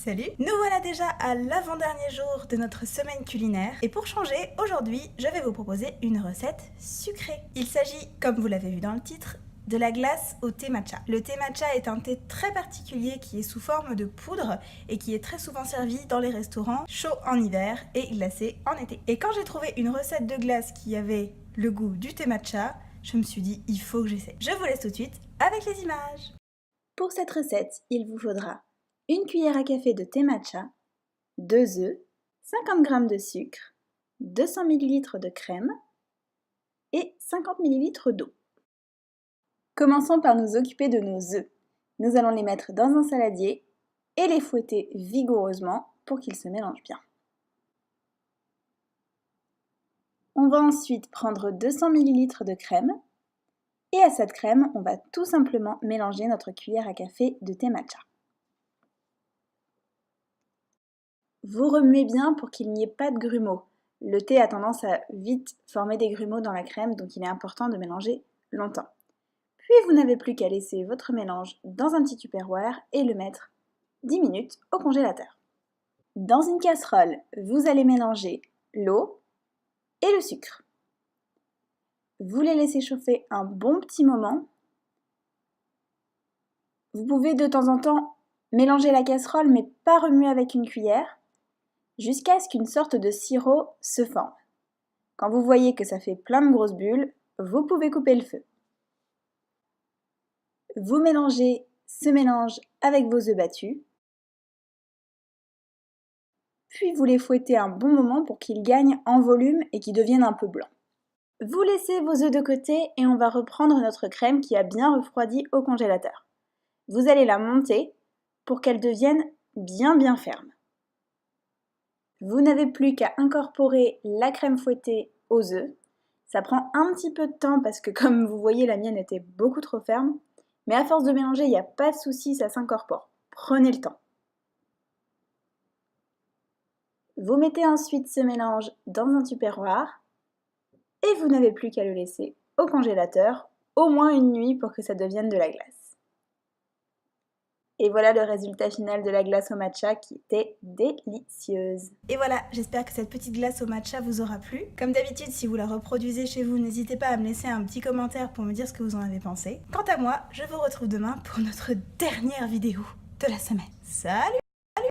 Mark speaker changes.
Speaker 1: Salut! Nous voilà déjà à l'avant-dernier jour de notre semaine culinaire et pour changer, aujourd'hui, je vais vous proposer une recette sucrée. Il s'agit, comme vous l'avez vu dans le titre, de la glace au thé matcha. Le thé matcha est un thé très particulier qui est sous forme de poudre et qui est très souvent servi dans les restaurants, chaud en hiver et glacé en été. Et quand j'ai trouvé une recette de glace qui avait le goût du thé matcha, je me suis dit, il faut que j'essaie. Je vous laisse tout de suite avec les images. Pour cette recette, il vous faudra une cuillère à café de thé matcha, 2 œufs, 50 g de sucre, 200 ml de crème et 50 ml d'eau. Commençons par nous occuper de nos œufs. Nous allons les mettre dans un saladier et les fouetter vigoureusement pour qu'ils se mélangent bien. On va ensuite prendre 200 ml de crème et à cette crème, on va tout simplement mélanger notre cuillère à café de thé matcha. Vous remuez bien pour qu'il n'y ait pas de grumeaux. Le thé a tendance à vite former des grumeaux dans la crème, donc il est important de mélanger longtemps. Puis vous n'avez plus qu'à laisser votre mélange dans un petit tupperware et le mettre 10 minutes au congélateur. Dans une casserole, vous allez mélanger l'eau et le sucre. Vous les laissez chauffer un bon petit moment. Vous pouvez de temps en temps mélanger la casserole, mais pas remuer avec une cuillère, jusqu'à ce qu'une sorte de sirop se forme. Quand vous voyez que ça fait plein de grosses bulles, vous pouvez couper le feu. Vous mélangez ce mélange avec vos œufs battus, puis vous les fouettez un bon moment pour qu'ils gagnent en volume et qu'ils deviennent un peu blancs. Vous laissez vos œufs de côté et on va reprendre notre crème qui a bien refroidi au congélateur. Vous allez la monter pour qu'elle devienne bien ferme. Vous n'avez plus qu'à incorporer la crème fouettée aux œufs. Ça prend un petit peu de temps parce que comme vous voyez, la mienne était beaucoup trop ferme. Mais à force de mélanger, il n'y a pas de souci, ça s'incorpore. Prenez le temps. Vous mettez ensuite ce mélange dans un tupperware et vous n'avez plus qu'à le laisser au congélateur au moins une nuit pour que ça devienne de la glace. Et voilà le résultat final de la glace au matcha qui était délicieuse. Et voilà, j'espère que cette petite glace au matcha vous aura plu. Comme d'habitude, si vous la reproduisez chez vous, n'hésitez pas à me laisser un petit commentaire pour me dire ce que vous en avez pensé. Quant à moi, je vous retrouve demain pour notre dernière vidéo de la semaine. Salut!